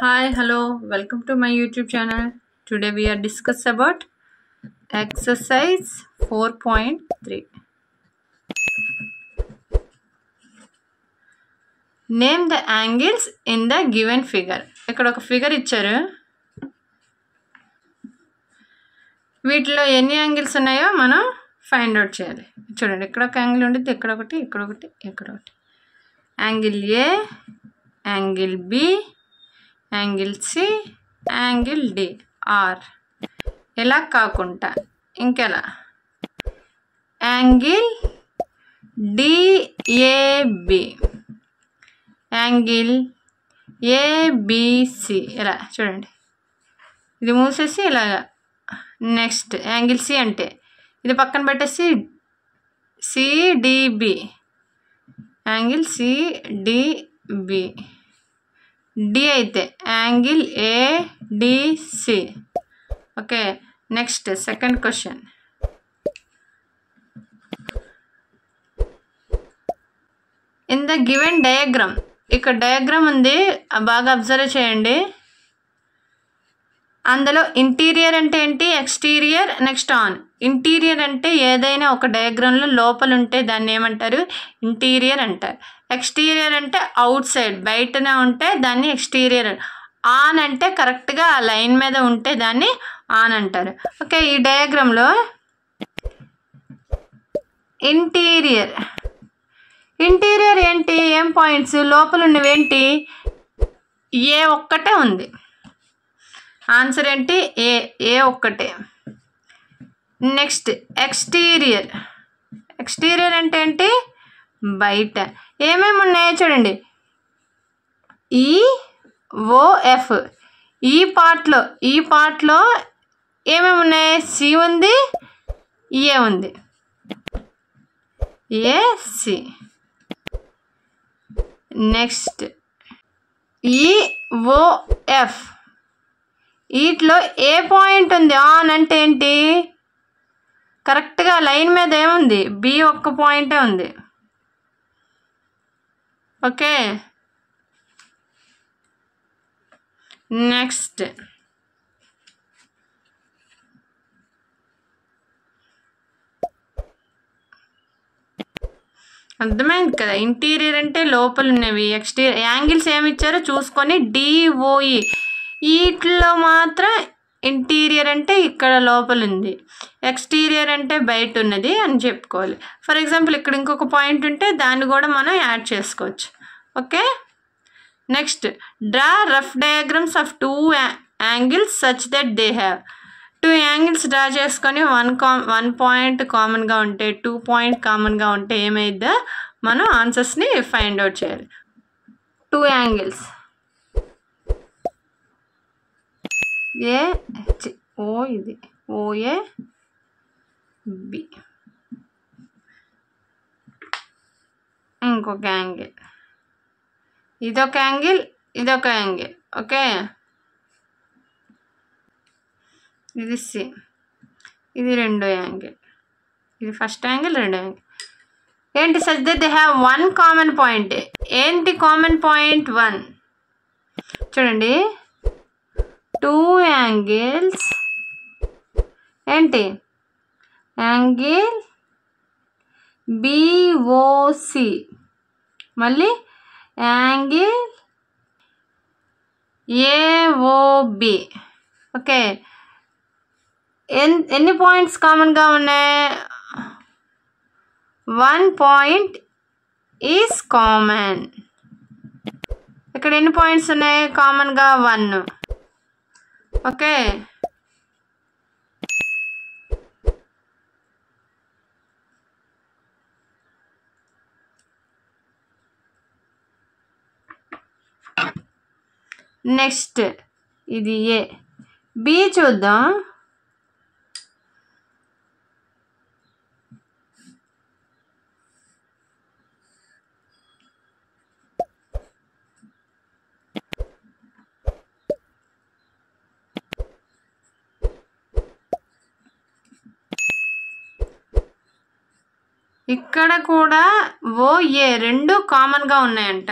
Hi, hello, welcome to my YouTube channel. Today we are discuss about exercise 4.3. Name the angles in the given figure. ఇక్కడ ఒక figure ఇచ్చారు. వీటిలో ఎన్ని angles ఉన్నాయో మనం find out చేయాలి. చూడండి, ఇక్కడ ఒక యాంగిల్ ఉంటుంది, ఇక్కడ ఒకటి, ఇక్కడ ఒకటి, ఇక్కడ ఒకటి. Angle A, angle B, angle C, angle D, or. ఎలా కాకుండా ఇంకెలా, యాంగిల్ డిఏబి, యాంగిల్ ఏబిసి. ఇలా చూడండి, ఇది మూసేసి ఇలాగా. నెక్స్ట్ యాంగిల్ సి అంటే ఇది పక్కన పెట్టేసి సిడిబి, యాంగిల్ సిడిబి. డి అయితే angle ADC. Okay, next second question. In the given diagram, ఇక్కడ డయాగ్రామ్ ఉంది, బాగా అబ్జర్వ్ చేయండి. అందులో ఇంటీరియర్ అంటే ఏంటి, ఎక్స్టీరియర్, నెక్స్ట్ ఆన్. ఇంటీరియర్ అంటే ఏదైనా ఒక డయాగ్రామ్లో లోపల ఉంటే దాన్ని ఏమంటారు, ఇంటీరియర్ అంటారు. ఎక్స్టీరియర్ అంటే అవుట్ సైడ్, బయటనే ఉంటే దాన్ని ఎక్స్టీరియర్. ఆన్ అంటే కరెక్ట్గా ఆ లైన్ మీద ఉంటే దాన్ని ఆన్ అంటారు. ఓకే, ఈ డయాగ్రామ్లో ఇంటీరియర్ ఏంటి, ఏం పాయింట్స్ లోపల ఉన్నవి ఏంటి, ఏ ఒక్కటే ఉంది. ఆన్సర్ ఏంటి, ఏ ఒక్కటే. నెక్స్ట్ ఎక్స్టీరియర్ అంటే ఏంటి, బయట. ఏమేమి ఉన్నాయో చూడండి, ఈఓఎఫ్. ఈ పార్ట్లో ఏమేమి ఉన్నాయి, సి ఉంది, ఏ ఉంది, ఏసి. నెక్స్ట్ ఈఓఎఫ్, వీటిలో ఏ పాయింట్ ఉంది, ఆన్ అంటే ఏంటి, కరెక్ట్గా లైన్ మీద ఏముంది, బి ఒక్క పాయింటే ఉంది. ఓకే, నెక్స్ట్ అర్థమైంది కదా. ఇంటీరియర్ అంటే లోపల ఉన్నవి. ఎక్స్టీరియర్ యాంగిల్స్ ఏమి ఇచ్చారో చూసుకొని డిఓఈ. వీటిలో మాత్రం ఇంటీరియర్ అంటే ఇక్కడ లోపల ఉంది, ఎక్స్టీరియర్ అంటే బయట ఉన్నది అని చెప్పుకోవాలి. ఫర్ ఎగ్జాంపుల్ ఇక్కడ ఇంకొక పాయింట్ ఉంటే దాన్ని కూడా మనం యాడ్ చేసుకోవచ్చు. Okay, next draw rough diagrams of two angles such that they have. Two angles draw చేసుకొని వన్ పాయింట్ కామన్గా ఉంటే, 2 పాయింట్ కామన్గా ఉంటే ఏమైద్దా, మనం ఆన్సర్స్ని ఫైండ్ అవుట్ చేయాలి. టూ యాంగిల్స్ ఇది ఓఏ బి, ఇంకొక యాంగిల్, ఇదొక యాంగిల్, ఇదొక యాంగిల్. ఓకే, ఇది సి, ఇది రెండో యాంగిల్, ఇది ఫస్ట్ యాంగిల్, రెండో యాంగిల్. ఏంటి, such that they have one common point. ఏంటి కామన్ పాయింట్, 1. చూడండి, టూ యాంగిల్స్ ఏంటి, యాంగిల్ బిఓసి, మళ్ళీ యాంగిల్ ఏఓబి. ఓకే, ఎన్ని పాయింట్స్ కామన్గా ఉన్నాయి, 1 పాయింట్ ఈజ్ కామన్. ఇక్కడ ఎన్ని పాయింట్స్ ఉన్నాయి కామన్గా, 1. ఓకే, నెక్స్ట్ ఇది ఏ. బి చూద్దాం. ఇక్కడ కూడా ఓఏ రెండు కామన్గా ఉన్నాయంట.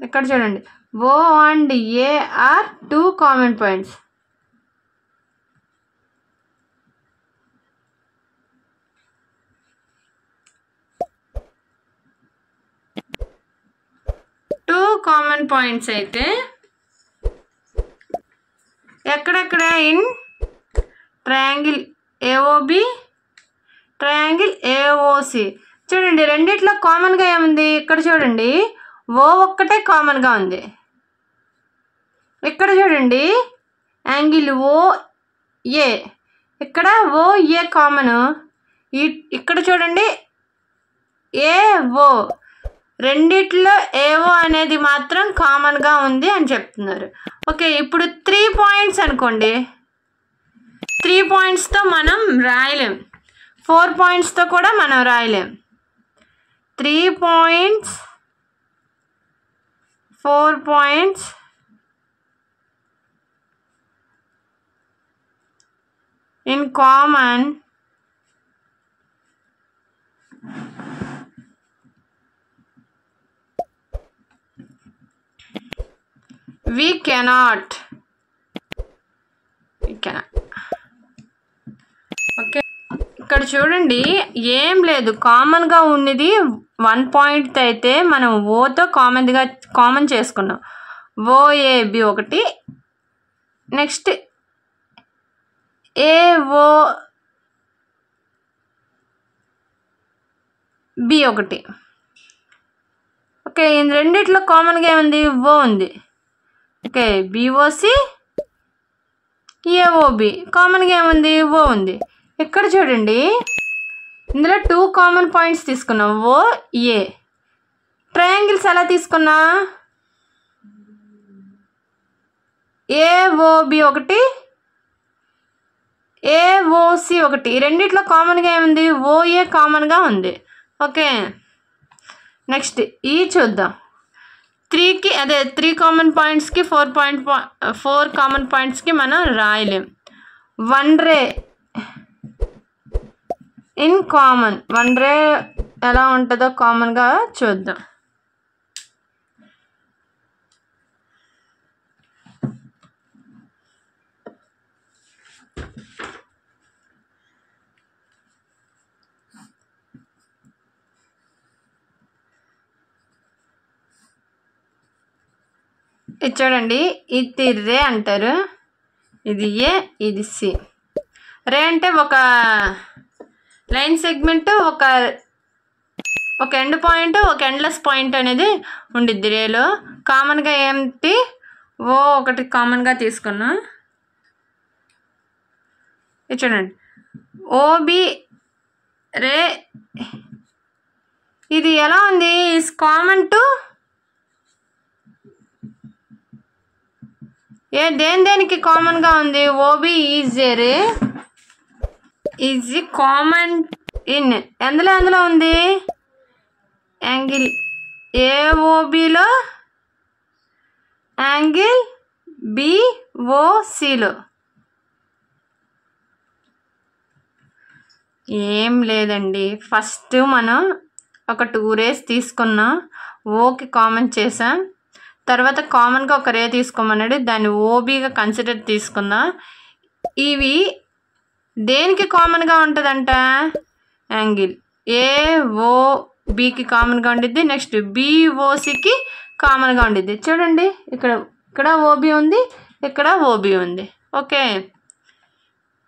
ఇక్కడ చూడండి, O and A are 2 common points. Two common points అయితే ఎక్కడెక్కడ in triangle AOB, triangle AOC. చూడండి రెండిట్లో కామన్గా ఏముంది, ఇక్కడ చూడండి ఓ ఒక్కటే కామన్గా ఉంది. ఇక్కడ చూడండి యాంగిల్ ఓఏ, ఇక్కడ ఓఏ కామన్. ఇక్కడ చూడండి ఏఓ, రెండిట్లో ఏఓ అనేది మాత్రం కామన్గా ఉంది అని చెప్తున్నారు. ఓకే, ఇప్పుడు 3 పాయింట్స్ అనుకోండి. 3 పాయింట్స్తో మనం రాయలేం, 4 పాయింట్స్తో కూడా మనం రాయలేం. 3 points, 4 points in common we cannot. Okay, ఇక్కడ చూడండి ఏం లేదు, కామన్గా ఉన్నది 1 పాయింట్ అయితే మనం ఓతో కామన్ చేసుకున్నాం. ఓఏబి ఒకటి, నెక్స్ట్ ఏఓబి ఒకటి. ఓకే, రెండిట్లో కామన్గా ఏముంది, ఓ ఉంది. ఓకే, బిఓసి ఏఓబి కామన్గా ఏముంది, ఓ ఉంది. ఇక్కడ చూడండి ఇందులో 2 కామన్ పాయింట్స్ తీసుకున్నాం, ఓ ఏ. ట్రయాంగిల్స్ ఎలా తీసుకున్నా, ఏఓబి ఒకటి, ఏఓసి ఒకటి. రెండిట్లో కామన్గా ఏముంది, ఓఏ కామన్గా ఉంది. ఓకే, నెక్స్ట్ ఈ చూద్దాం. 3 కామన్ పాయింట్స్కి 4 కామన్ పాయింట్స్కి మనం రాయలేం. 1 రే ఇన్ కామన్, 1 రే ఎలా ఉంటుందో కామన్గా చూద్దాం. ఇది చూడండి, ఇది రే అంటారు, ఇది ఏ, ఇది సి. రే అంటే ఒక లైన్ సెగ్మెంట్, ఒక ఎండ్ పాయింట్, ఒక ఎండ్లెస్ పాయింట్ అనేది ఉండిద్ది రేలో. కామన్గా ఏంటి, ఓ ఒకటి కామన్గా తీసుకున్నాం. ఇది చూడండి ఓబి రే, ఇది ఎలా ఉంది, ఈజ్ కామన్ టు దేనికి కామన్గా ఉంది, OB is a ray is common in ఎందులో ఉంది, యాంగిల్ ఏఓబిలో, యాంగిల్ బిఓసిలో. ఏం లేదండి, ఫస్ట్ మనం ఒక 2 రేస్ తీసుకున్నాం, ఓకి కామన్ చేసాం. తర్వాత కామన్గా ఒక రే తీసుకోమన్నాడు, దాన్ని ఓబీగా కన్సిడర్ తీసుకుందాం. ఇవి దేనికి కామన్గా ఉంటుందంట, యాంగిల్ ఏఓబికి కామన్గా ఉండిద్ది, నెక్స్ట్ బిఓసికి కామన్గా ఉండిద్ది. చూడండి ఇక్కడ ఓబి ఉంది, ఇక్కడ ఓబి ఉంది. ఓకే,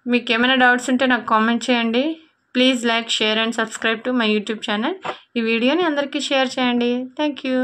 మీకు ఏమైనా డౌట్స్ ఉంటే నాకు కామెంట్ చేయండి. Please like, share and subscribe to my YouTube channel. ఈ వీడియోని అందరికీ షేర్ చేయండి. Thank you.